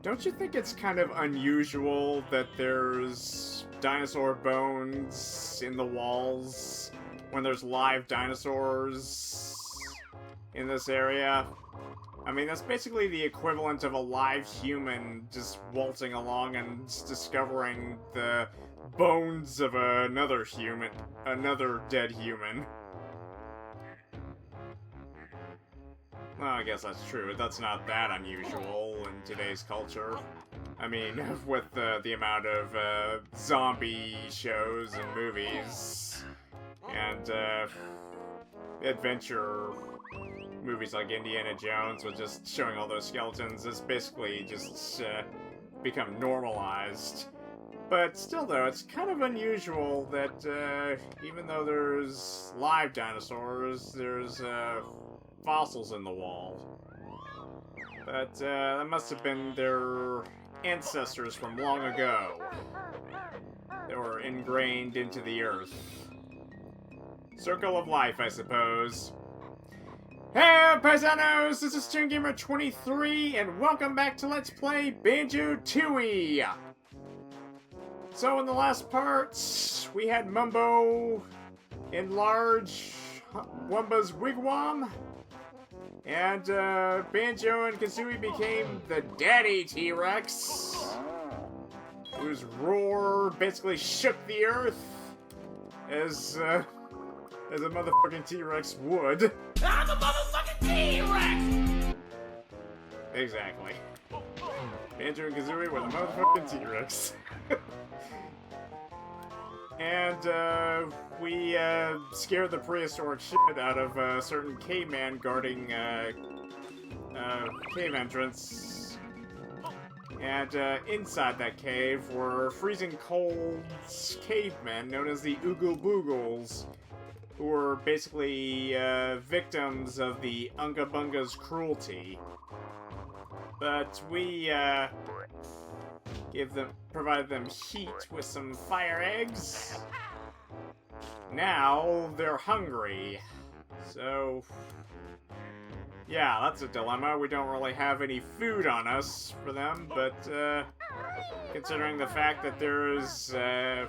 Don't you think it's kind of unusual that there's dinosaur bones in the walls when there's live dinosaurs in this area? I mean, that's basically the equivalent of a live human just waltzing along and discovering the bones of another human, another dead human. Well, I guess that's true. That's not that unusual in today's culture. I mean, with the amount of zombie shows and movies and adventure movies like Indiana Jones with just showing all those skeletons, it's basically just become normalized. But still, though, it's kind of unusual that even though there's live dinosaurs, there's fossils in the wall. But that must have been their ancestors from long ago that were ingrained into the earth. Circle of life, I suppose. Hey, paisanos! This is ToonGamer23, and welcome back to Let's Play Banjo Tooie! So in the last part, we had Mumbo enlarge Wumba's wigwam, and Banjo and Kazooie became the Daddy T-Rex, whose roar basically shook the earth, as a motherfucking T-Rex would. I'm a motherfucking T-Rex! Exactly. Banjo and Kazooie were the motherfucking T-Rex. And we scared the prehistoric shit out of a certain caveman guarding cave entrance. And inside that cave were freezing cold cavemen known as the Oogle Boogles, who were basically victims of the Unga Bunga's cruelty. But we provided them heat with some fire eggs. Now they're hungry. So, yeah, that's a dilemma. We don't really have any food on us for them, but considering the fact that there's an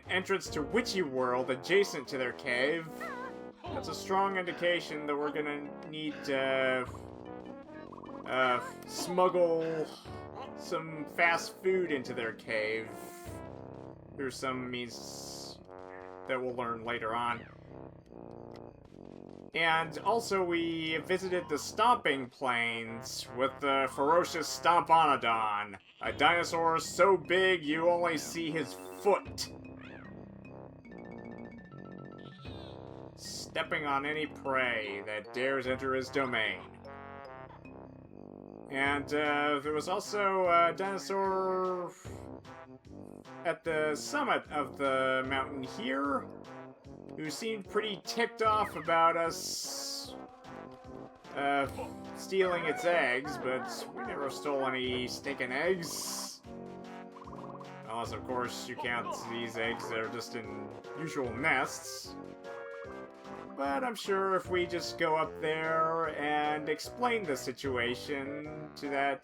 entrance to Witchy World adjacent to their cave, that's a strong indication that we're gonna need to smuggle some fast food into their cave through some means that we'll learn later on. And also we visited the Stomping Plains with the ferocious Stomponodon, a dinosaur so big you only see his foot, stepping on any prey that dares enter his domain. And there was also a dinosaur at the summit of the mountain here who seemed pretty ticked off about us stealing its eggs, but we never stole any stinking eggs. Unless, of course, you count these eggs that are just in usual nests. But I'm sure if we just go up there and explain the situation to that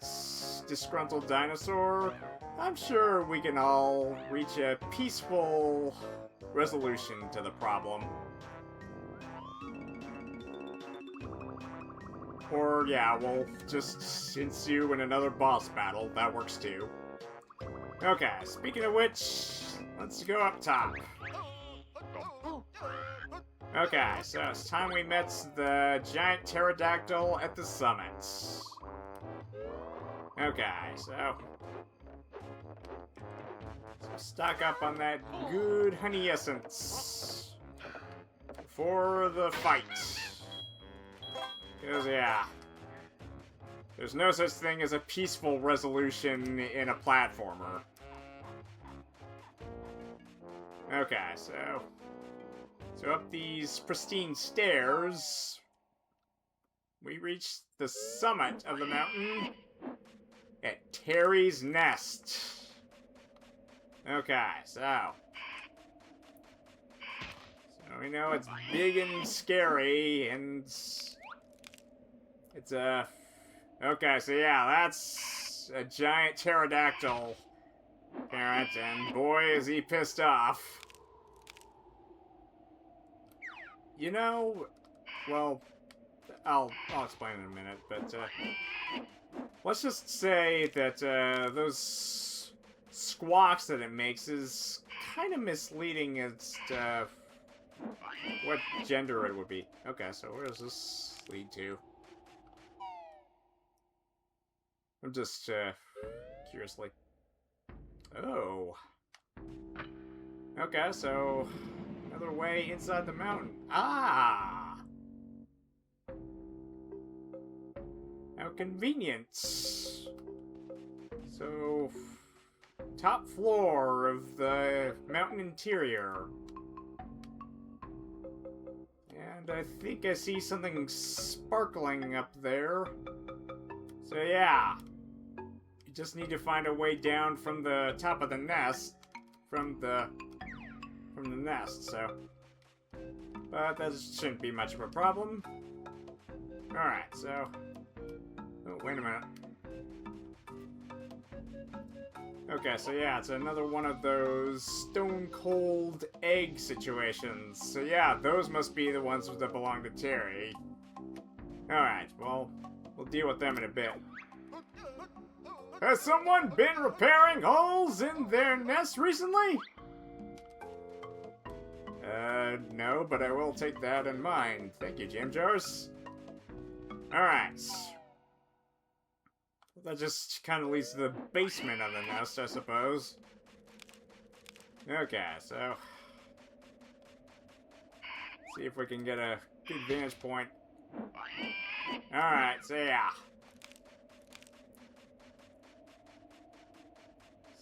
disgruntled dinosaur, I'm sure we can all reach a peaceful resolution to the problem. Or, yeah, we'll just ensue in another boss battle. That works too. Okay, speaking of which, let's go up top. Okay, so it's time we met the giant pterodactyl at the summit. Okay, so stock up on that good honey essence for the fight. Because, yeah, there's no such thing as a peaceful resolution in a platformer. Okay, so up these pristine stairs, we reach the summit of the mountain at Terry's Nest. Okay, so we know it's big and scary, and it's okay, so yeah, that's a giant pterodactyl parent, and boy is he pissed off. You know, well, I'll explain in a minute, but let's just say that those squawks that it makes is kind of misleading as to what gender it would be. Okay, so where does this lead to? I'm just curiously. Oh. Okay, so another way inside the mountain. Ah! How convenient. So, top floor of the mountain interior. And I think I see something sparkling up there. So yeah. You just need to find a way down from the top of the nest. From the nest, so. But that shouldn't be much of a problem. Alright, so. Oh, wait a minute. Okay, so yeah, it's another one of those stone cold egg situations. So yeah, those must be the ones that belong to Terry. Alright, well, we'll deal with them in a bit. Has someone been repairing holes in their nest recently? No, but I will take that in mind. Thank you, Jam Jars. Alright. That just kind of leads to the basement of the nest, I suppose. Okay, so... see if we can get a good vantage point. Alright, so yeah.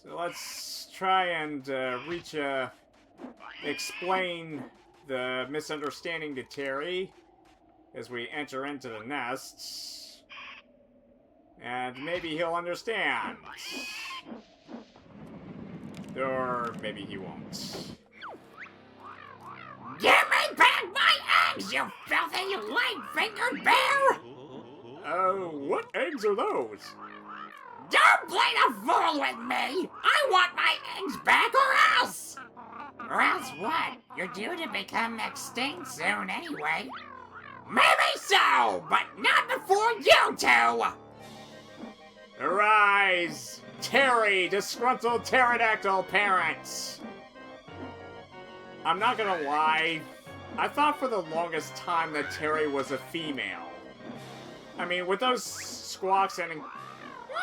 So let's try and explain the misunderstanding to Terry as we enter into the nest. And maybe he'll understand. Or maybe he won't. Give me back my eggs, you filthy light-fingered bear! What eggs are those? Don't play the fool with me! I want my eggs back or else! Or else what? You're due to become extinct soon anyway. Maybe so, but not before you two! Arise! Terry, disgruntled pterodactyl parents! I'm not gonna lie, I thought for the longest time that Terry was a female. I mean, with those squawks and...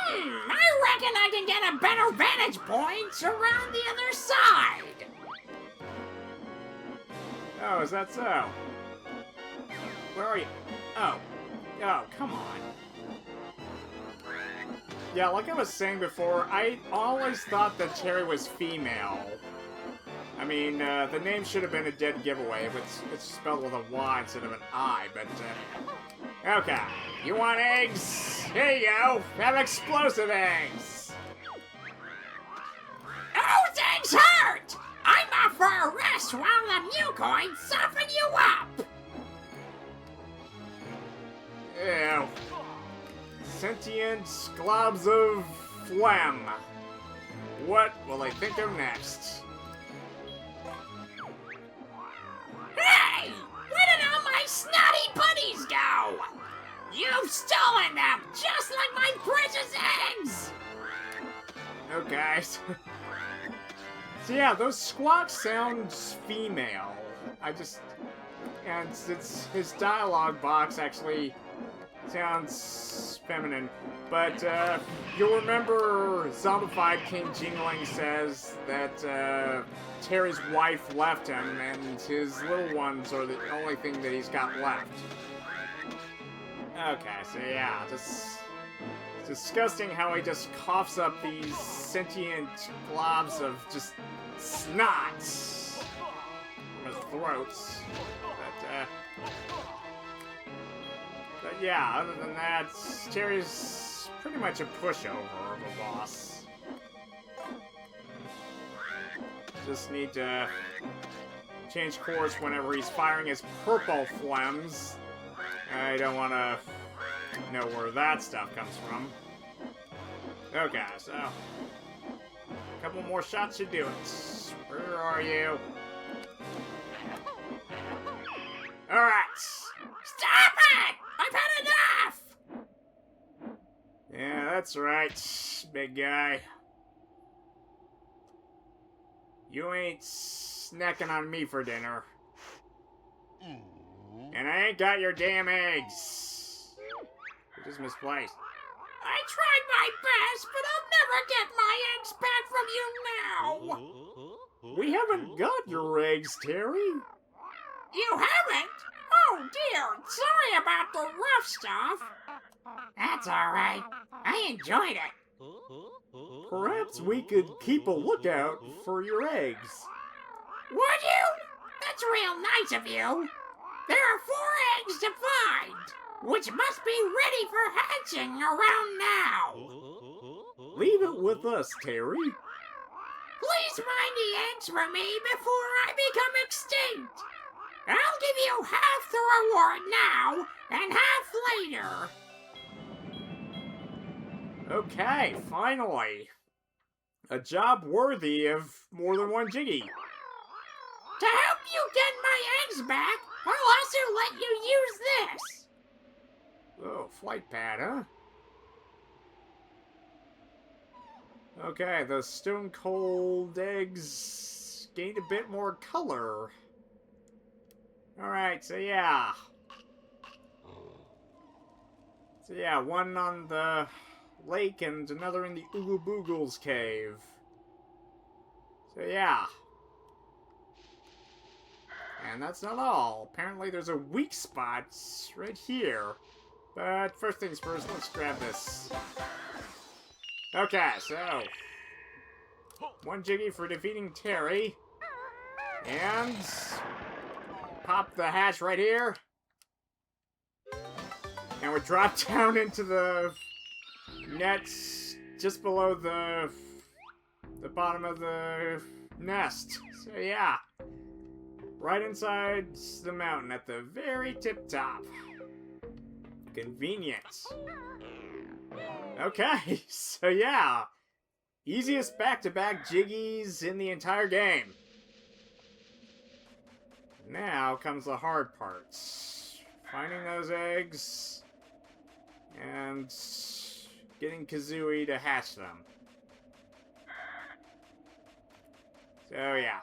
I reckon I can get a better vantage point around the other side! Oh, is that so? Where are you? Oh, come on. Yeah, like I was saying before, I always thought that Terry was female. I mean, the name should have been a dead giveaway if it's spelled with a Y instead of an I, but, okay. You want eggs? Here you go. Have explosive eggs. Those eggs hurt! I'm off for a rest while the mucoids soften you up! Ew. Sentient globs of phlegm. What will I think of next? Hey! Where did all my snotty buddies go? You've stolen them, just like my precious eggs! Okay. So yeah, those squawks sound female. And it's his dialogue box actually sounds feminine. But you'll remember Zombified King Jingling says that Terry's wife left him and his little ones are the only thing that he's got left. Okay, so yeah, just... it's disgusting how he just coughs up these sentient globs of just snot from his throat. But yeah, other than that, Terry's pretty much a pushover of a boss. Just need to change course whenever he's firing his purple phlegms. I don't want to know where that stuff comes from. Okay, so a couple more shots should do it. Where are you? Alright. Stop it! I've had enough! Yeah, that's right, big guy. You ain't snacking on me for dinner. And I ain't got your damn eggs. Which is misplaced. I tried my best, but I'll never get my eggs back from you now. We haven't got your eggs, Terry. You haven't? Oh dear, sorry about the rough stuff. That's alright. I enjoyed it. Perhaps we could keep a lookout for your eggs. Would you? That's real nice of you. There are 4 eggs to find, which must be ready for hatching around now. Leave it with us, Terry. Please find the eggs for me before I become extinct. I'll give you half the reward now and half later. Okay, finally. A job worthy of more than one Jiggy. To help you get my eggs back, I'll also let you use this. Oh, flight pad, huh? Okay, the stone cold eggs gained a bit more color. Alright, so yeah. One on the lake and another in the Oogle Boogle's cave. So yeah. And that's not all. Apparently there's a weak spot right here. But first things first, let's grab this. Okay, so 1 Jiggy for defeating Terry. And pop the hatch right here. And we drop down into the nets just below the bottom of the nest. So yeah. Right inside the mountain at the very tip top. Convenient. Okay, so yeah. Easiest back-to-back Jiggies in the entire game. Now comes the hard parts. Finding those eggs and getting Kazooie to hatch them. So yeah.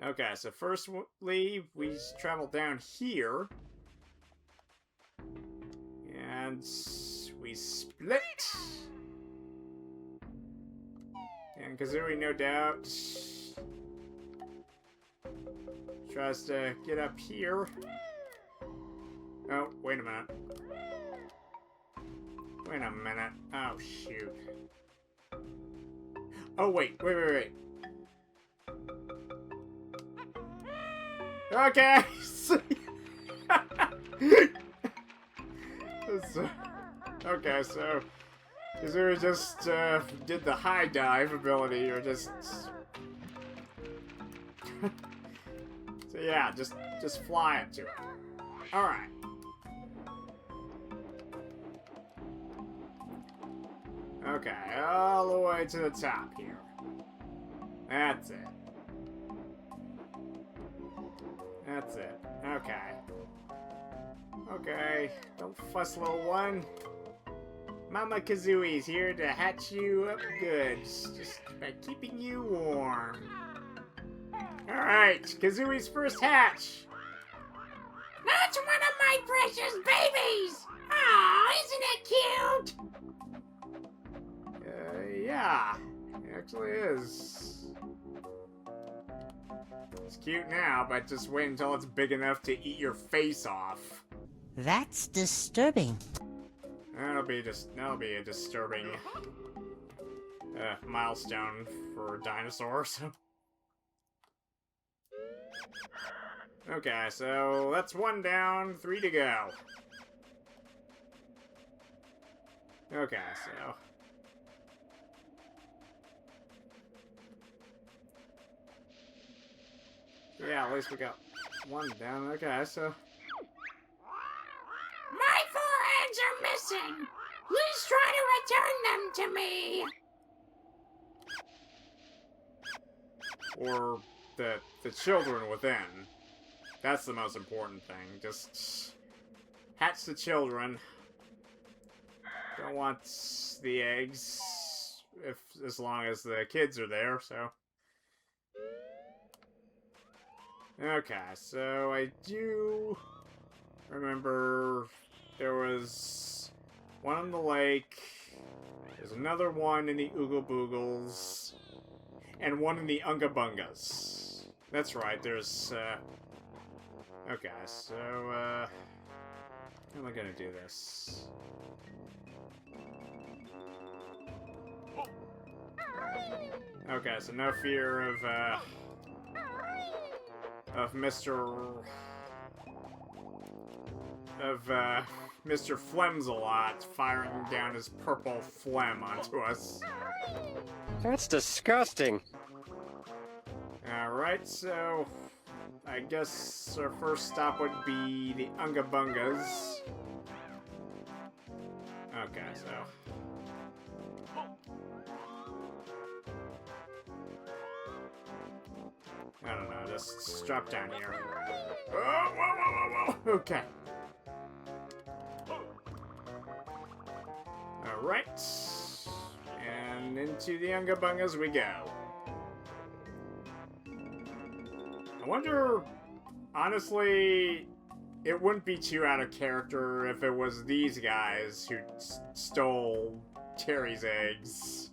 Okay, so firstly, we travel down here. And we split. And Kazooie, no doubt, tries to get up here. Oh, wait a minute. Wait a minute. Oh, shoot. Oh, wait. Okay. Okay, so Kazooie just did the high dive ability, or just so yeah, just fly it to it. All right. Okay, all the way to the top here. That's it. That's it. Okay. Okay, don't fuss, little one. Mama Kazooie's here to hatch you up good, just by keeping you warm. Alright, Kazooie's first hatch. That's one of my precious babies! Aw, isn't it cute? Yeah, it actually is. It's cute now, but just wait until it's big enough to eat your face off. That's disturbing. That'll be a disturbing milestone for dinosaurs. Okay, so that's 1 down, 3 to go. Okay, so yeah, at least we got 1 down. Okay, so My 4 eggs are missing! Please try to return them to me. Or the children within. That's the most important thing. Just hatch the children. Don't want the eggs as long as the kids are there, so. Okay, so I do remember there was one on the lake, there's another one in the Oogle Boogles, and one in the Unga Bungas. That's right, there's, okay, so, how am I gonna do this? Okay, so no fear of Mr. Flemsalot firing down his purple phlegm onto us. That's disgusting. Alright, so I guess our first stop would be the Unga Bungas. Okay, so. I don't know, just drop down here. Oh, whoa, whoa, whoa, whoa! Okay. Alright. And into the Unga Bungas we go. I wonder, honestly, it wouldn't be too out of character if it was these guys who stole Terry's eggs.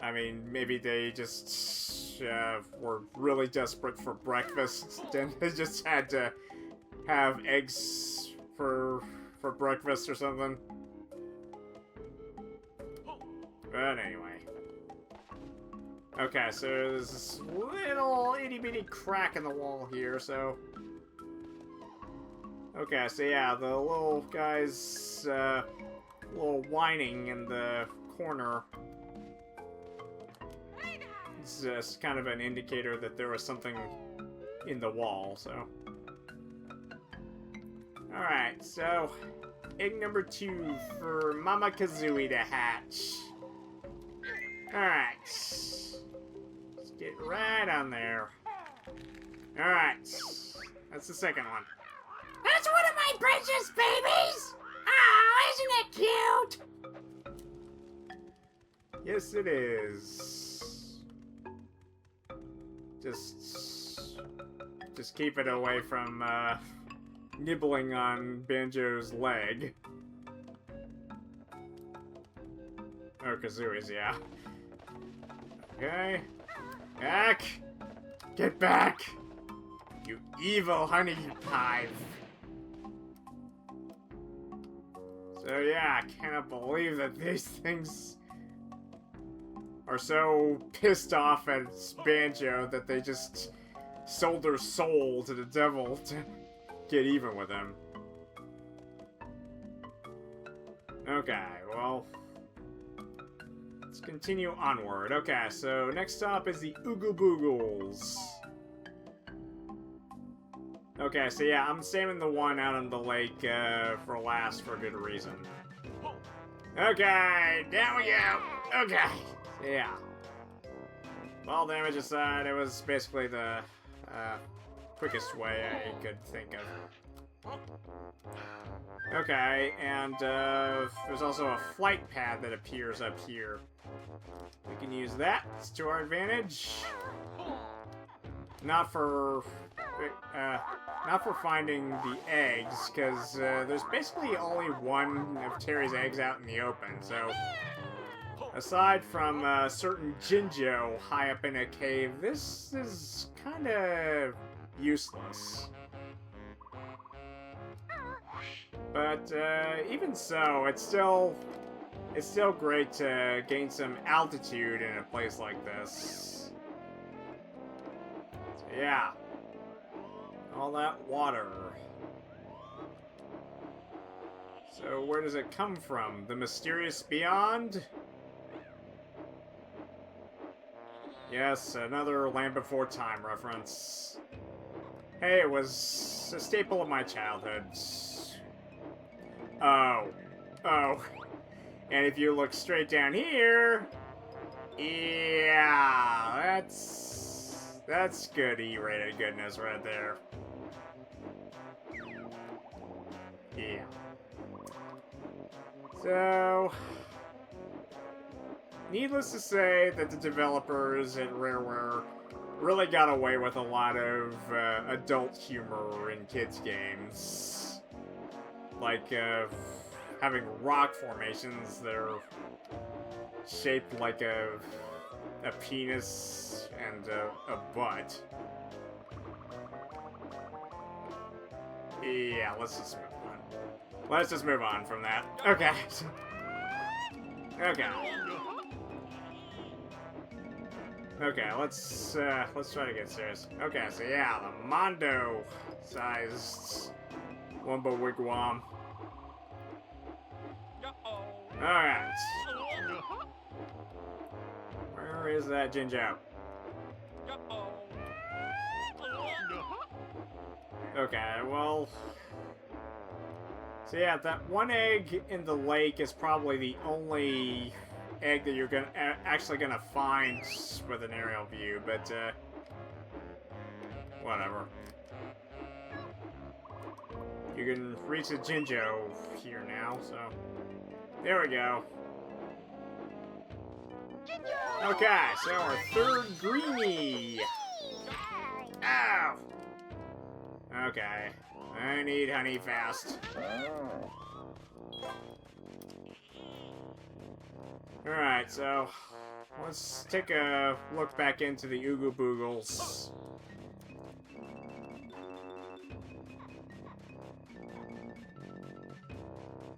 I mean, maybe they just were really desperate for breakfast and they just had to have eggs for breakfast or something. But anyway. Okay, so there's this little itty-bitty crack in the wall here, so. Okay, so yeah, the little guy's little whining in the corner. It's just kind of an indicator that there was something in the wall, so. Alright, so egg number 2 for Mama Kazooie to hatch. Alright. Let's get right on there. Alright. That's the second one. That's one of my precious babies! Oh, isn't it cute? Yes, it is. Just keep it away from, nibbling on Banjo's leg. Or Kazooie's, yeah. Okay. Back! Get back! You evil honey hive! So yeah, I cannot believe that these things are so pissed off at Banjo that they just sold their soul to the devil to get even with him. Okay, well, let's continue onward. Okay, so next stop is the Oogle Boogles. Okay, so yeah, I'm saving the one out on the lake for last for good reason. Okay, down we go. Okay, so yeah. Ball damage aside, it was basically the quickest way I could think of. Okay, and there's also a flight pad that appears up here. We can use that to our advantage. Not for finding the eggs, because there's basically only one of Terry's eggs out in the open, so aside from a certain Jinjo high up in a cave, this is kind of useless. But even so, it's still great to gain some altitude in a place like this. So yeah, all that water. So where does it come from? The mysterious beyond? Yes, another Land Before Time reference. Hey, it was a staple of my childhood. Oh. Oh. And if you look straight down here... Yeah, that's good E-rated goodness right there. Yeah. So... Needless to say that the developers at Rareware really got away with a lot of adult humor in kids' games. Like having rock formations that are shaped like a penis and a butt. Yeah, let's just move on. Let's just move on from that. Okay. Okay. Okay, let's try to get serious. Okay, so yeah, the Mondo-sized Wumbo Wigwam. Alright. Where is that Jinjo? Okay, well... So yeah, that one egg in the lake is probably the only egg that you're actually gonna find with an aerial view, but whatever. You can reach the Jinjo here now, so there we go. Okay, so our third greenie. Ow! Okay, I need honey fast. Alright, so let's take a look back into the Oogle Boogles.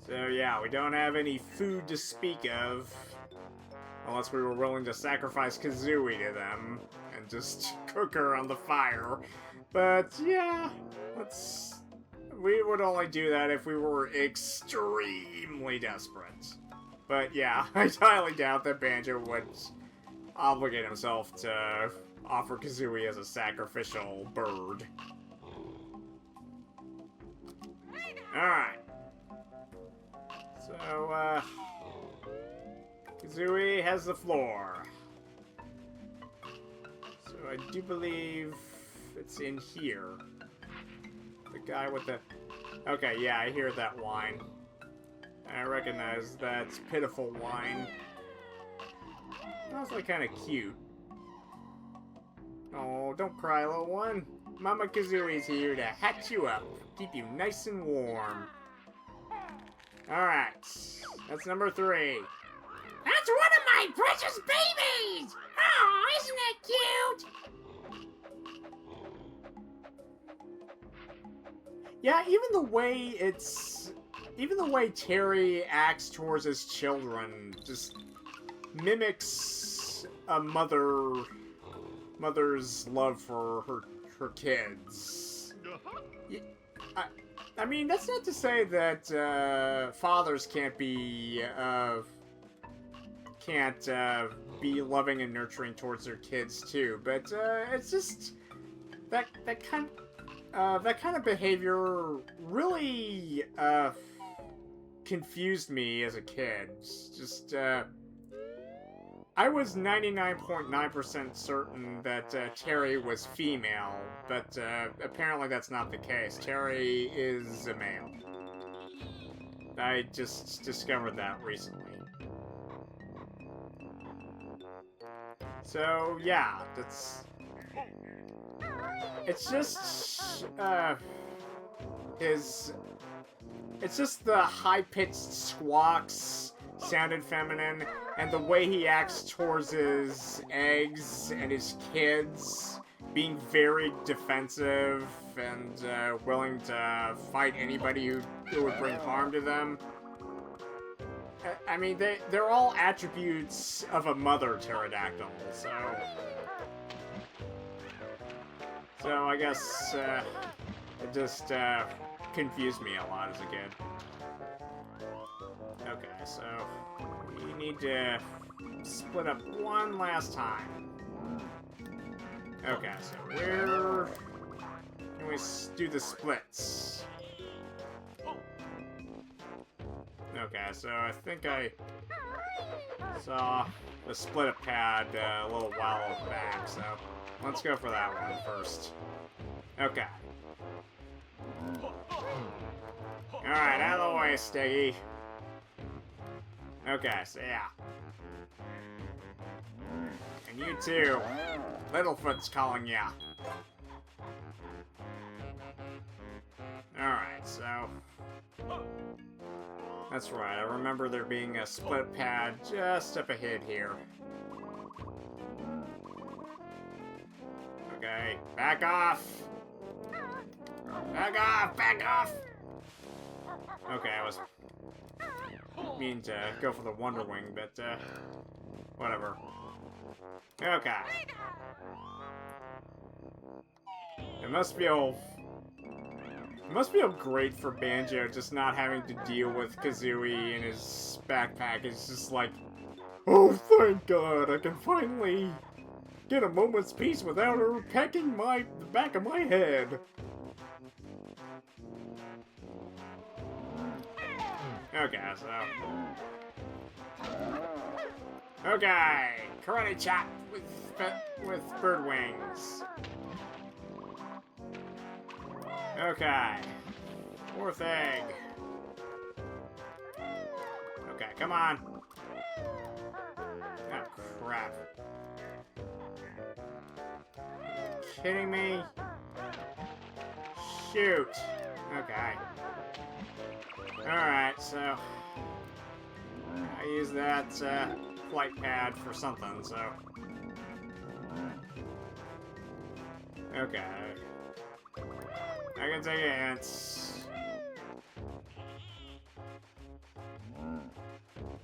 So yeah, we don't have any food to speak of. Unless we were willing to sacrifice Kazooie to them and just cook her on the fire. But yeah, we would only do that if we were extremely desperate. But yeah, I highly doubt that Banjo would obligate himself to offer Kazooie as a sacrificial bird. Alright. So, Kazooie has the floor. So I do believe it's in here. The guy with the... Okay, yeah, I hear that whine. I recognize that pitiful whine. Also kind of cute. Oh, don't cry, little one. Mama Kazooie's here to hatch you up. Keep you nice and warm. Alright. That's number 3. That's one of my precious babies! Oh, isn't it cute? Yeah, even the way Terry acts towards his children just mimics a mother's love for her kids. I mean, that's not to say that fathers can't be loving and nurturing towards their kids too, but it's just that kind of behavior really confused me as a kid. Just I was 99.9% certain that Terry was female, but apparently that's not the case. Terry is a male. I just discovered that recently. So yeah, it's just it's just the high-pitched squawks sounded feminine, and the way he acts towards his eggs and his kids, being very defensive and willing to fight anybody who would bring harm to them. I mean, they're all attributes of a mother pterodactyl, so I guess it just confused me a lot as a kid. Okay, so we need to split up one last time. Okay, so where can we do the splits? Okay, so I think I saw the split up pad a little while back, so let's go for that one first. Okay. Alright, out of the way, Stiggy. Okay, so yeah. And you too. Littlefoot's calling ya. Alright, so... That's right, I remember there being a split pad just up ahead here. Okay, back off! Back off! Back off! Okay, I was meaning to go for the Wonder Wing, but whatever. Okay. It must feel great for Banjo just not having to deal with Kazooie in his backpack. It's just like, oh, thank God, I can finally get a moment's peace without her pecking the back of my head. Okay, so... Okay, karate chop with bird wings. Okay, fourth egg. Okay, come on. Oh, crap. Kidding me? Shoot. Okay. Alright, so I use that flight pad for something, so okay. I can take a hint.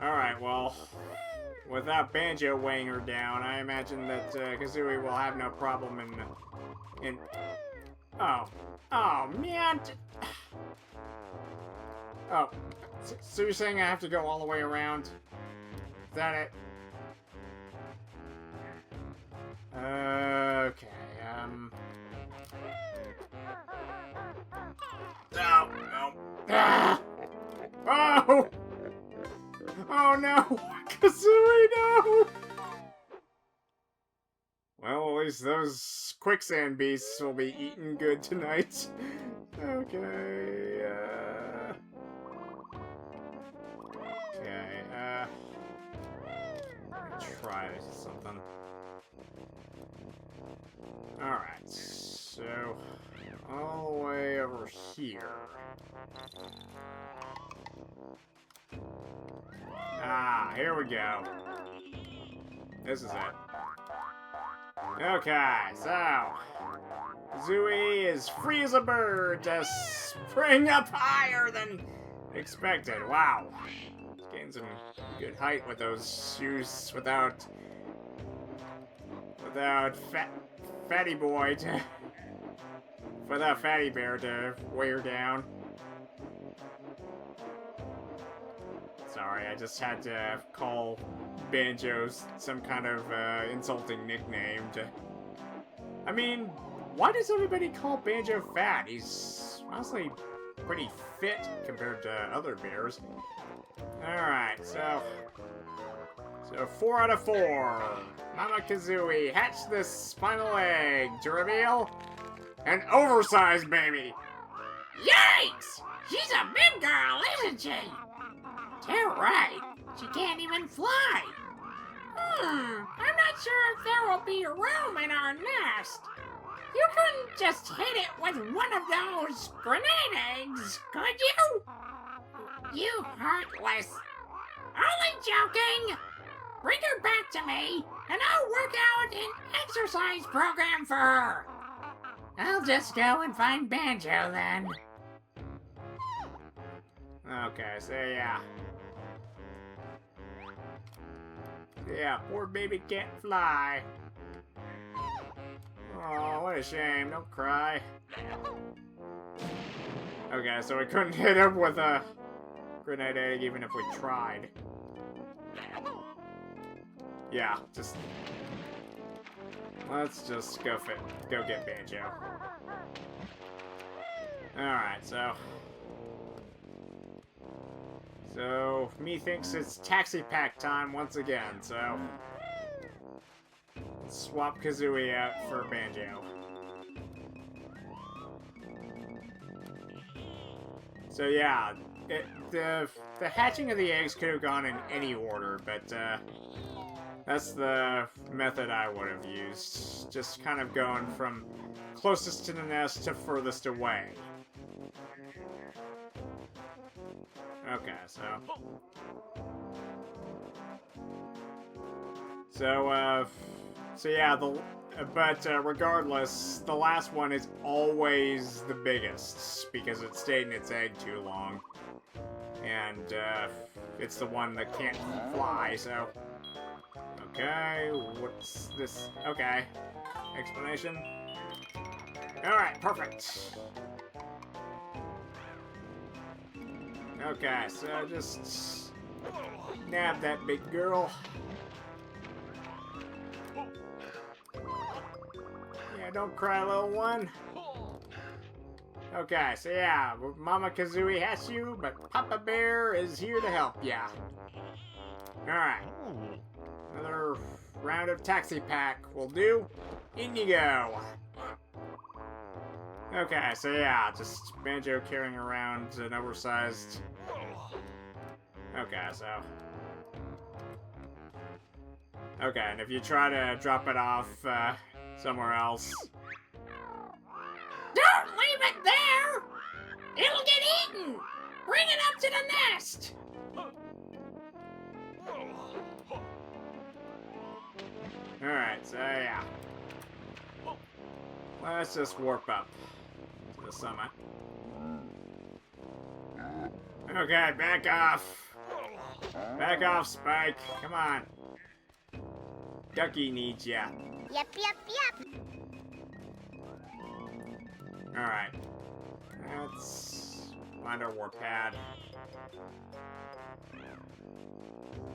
Alright, well, without Banjo weighing her down, I imagine that Kazooie will have no problem in oh man. Oh, so you're saying I have to go all the way around? Is that it? Okay, No, no. Ah! Oh! Oh no! Kazooie, no! Well, at least those quicksand beasts will be eaten good tonight. Okay, try something. Alright, so all the way over here. Ah, here we go. This is it. Okay, so Zooey is free as a bird to spring up higher than expected. Wow. Gained some good height with those shoes without Fatty Boy to without Fatty Bear to weigh her down. Sorry, I just had to call Banjo some kind of insulting nickname to... I mean, why does everybody call Banjo fat? He's honestly pretty fit compared to other bears. Alright, so 4 out of 4. Mama Kazooie hatched this final egg to reveal an oversized baby. Yikes! She's a big girl, isn't she? Too right. She can't even fly. I'm not sure if there will be room in our nest. You couldn't just hit it with one of those grenade eggs, could you? You heartless. Only joking. Bring her back to me, and I'll work out an exercise program for her. I'll just go and find Banjo then. Okay, so yeah. Yeah, poor baby can't fly. Oh, what a shame. Don't cry. Okay, so we couldn't hit him with a grenade egg even if we tried. Yeah, just... let's just go get Banjo. Alright, so So, me thinks it's taxi pack time once again, so... Let's swap Kazooie out for Banjo. So yeah, the hatching of the eggs could have gone in any order, but that's the method I would have used. Just kind of going from closest to the nest to furthest away. Okay, so yeah, regardless, the last one is always the biggest because it stayed in its egg too long, and it's the one that can't fly. So, okay, what's this? Okay, explanation. All right, perfect. Okay, so just nab that big girl. Yeah, don't cry, little one. Okay, so yeah, Mama Kazooie has you, but Papa Bear is here to help ya. Alright. Another round of taxi pack will do. In you go. Okay, so yeah, just Banjo carrying around an oversized... Okay, so... Okay, and if you try to drop it off somewhere else... Don't leave it there! It'll get eaten! Bring it up to the nest! Alright, so yeah. Let's just warp up to the summit. Okay, back off. Back off, Spike. Come on. Ducky needs ya. Yep. Alright. Let's find our warp pad.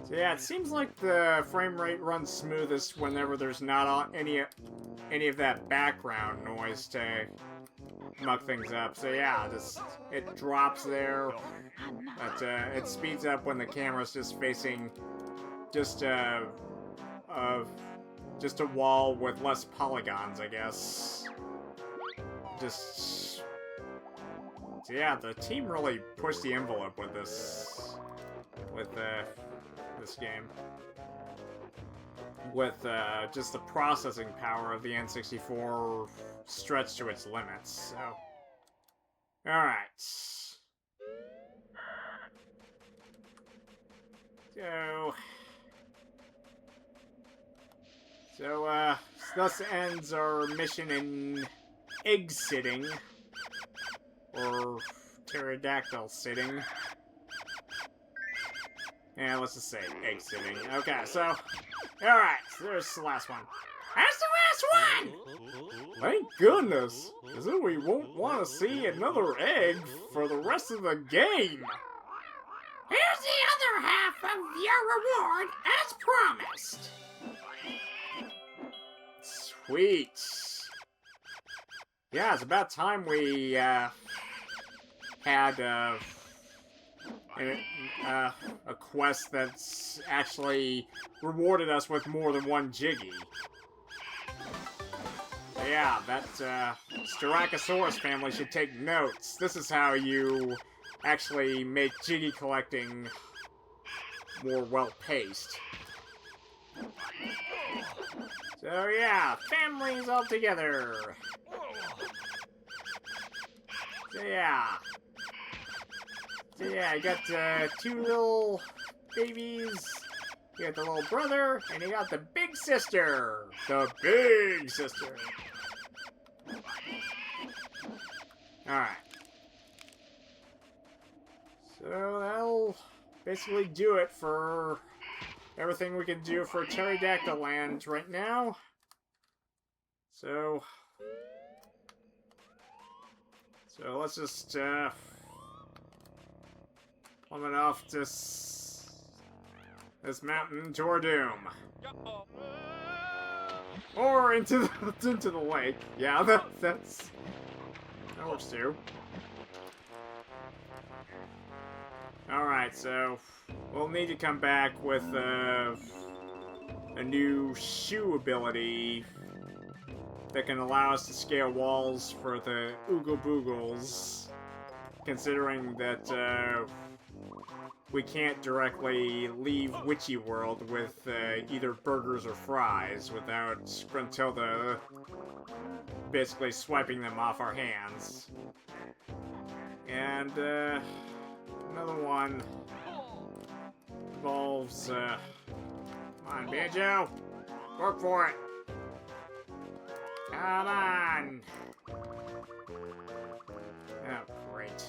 So yeah, it seems like the frame rate runs smoothest whenever there's not any of that background noise to muck things up. So yeah, it drops there, but it speeds up when the camera's just facing just a wall with less polygons, I guess. So yeah, the team really pushed the envelope with this game. With just the processing power of the N64 stretched to its limits. So, all right. So thus ends our mission in egg sitting, or pterodactyl sitting. Yeah, let's just say egg sitting. Okay, so, alright, so there's the last one. That's the last one! Thank goodness, because then we won't want to see another egg for the rest of the game. Here's the other half of your reward, as promised. Sweet. Yeah, it's about time we had a quest that's actually rewarded us with more than one Jiggy. So yeah, that Styracosaurus family should take notes. This is how you actually make Jiggy collecting more well-paced. So yeah, families all together. So yeah, you got two little babies. You got the little brother, and you got the big sister. The big sister. Alright. So that'll basically do it for everything we can do for Pterodactyl Land right now. So let's just plummet off this mountain to our doom, or into the lake. Yeah, that works too. Alright, so we'll need to come back with a new shoe ability that can allow us to scale walls for the Oogle Boogles, considering that we can't directly leave Witchy World with either burgers or fries without Gruntilda basically swiping them off our hands. And another one involves, come on, Banjo! Work for it! Come on! Oh, great.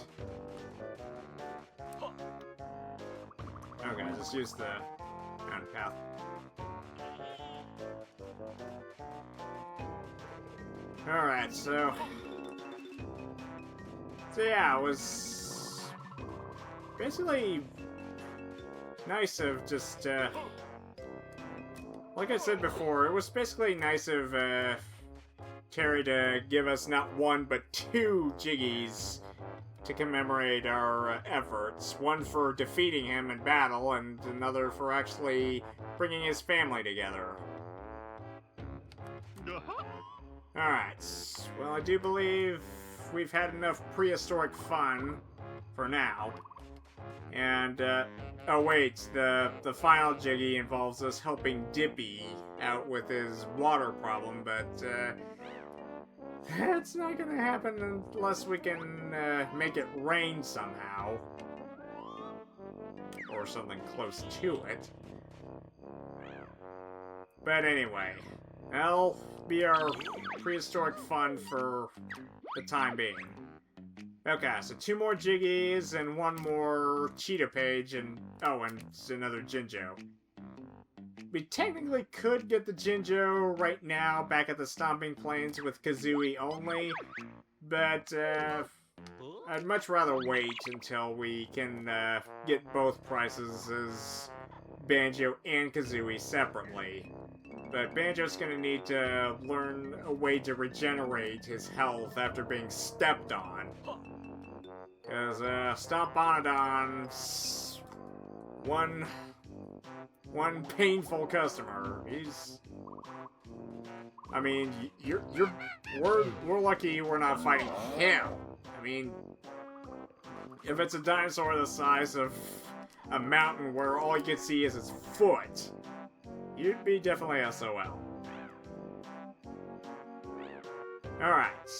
Okay, just use the mountain path. Alright, so yeah, it was basically nice of just, like I said before, it was basically nice of, Terry to give us not one, but 2 Jiggies to commemorate our efforts. One for defeating him in battle, and another for actually bringing his family together. Alright, well, I do believe we've had enough prehistoric fun for now. And, oh wait, the final Jiggy involves us helping Dippy out with his water problem, but, that's not gonna happen unless we can, make it rain somehow. Or something close to it. But anyway, that'll be our prehistoric fun for the time being. Okay, so 2 more Jiggies and 1 more Cheetah page and, oh, and another Jinjo. We technically could get the Jinjo right now back at the Stomping Plains with Kazooie only, but I'd much rather wait until we can get both prices as Banjo and Kazooie separately. But Banjo's gonna need to learn a way to regenerate his health after being stepped on. Because Stomponodon's one painful customer. He's, I mean, we're lucky we're not fighting him. I mean, if it's a dinosaur the size of a mountain where all you can see is its foot, you'd be definitely SOL. Alright.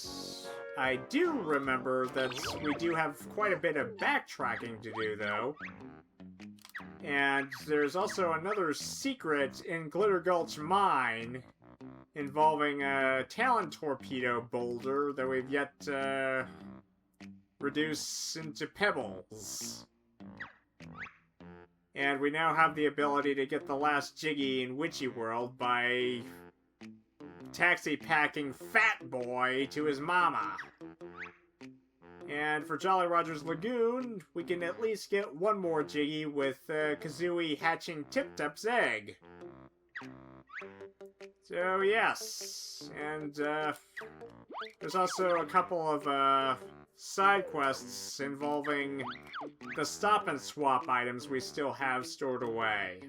I do remember that we do have quite a bit of backtracking to do, though. And there's also another secret in Glitter Gulch Mine involving a Talon Torpedo boulder that we've yet to reduce into pebbles. And we now have the ability to get the last Jiggy in Witchy World by taxi-packing Fat Boy to his mama. And for Jolly Roger's Lagoon, we can at least get 1 more Jiggy with Kazooie hatching Tip-Tap's egg. So yes, and there's also a couple of side quests involving the Stop and Swap items we still have stored away.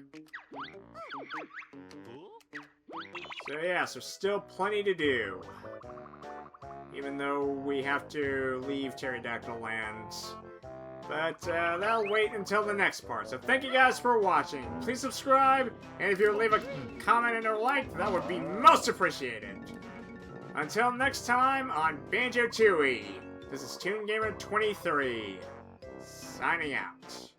So yes, there's still plenty to do. Even though we have to leave Pterodactyl Land. But that'll wait until the next part. So thank you guys for watching. Please subscribe, and if you leave a comment and a like, that would be most appreciated. Until next time on Banjo Tooie, this is Toon Gamer 23, signing out.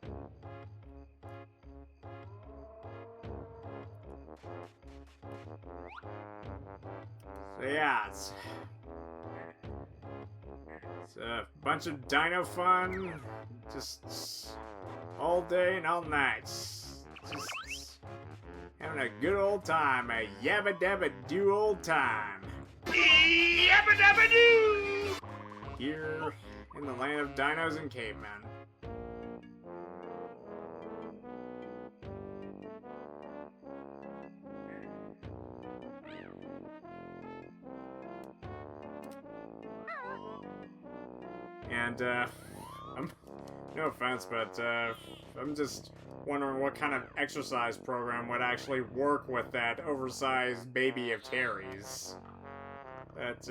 So yeah, it's a bunch of dino fun, just all day and all night. Just having a good old time, a yabba dabba do old time. Yabba dabba doo! Here in the land of dinos and cavemen. And No offense, but I'm just wondering what kind of exercise program would actually work with that oversized baby of Terry's. But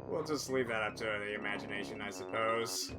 we'll just leave that up to the imagination, I suppose.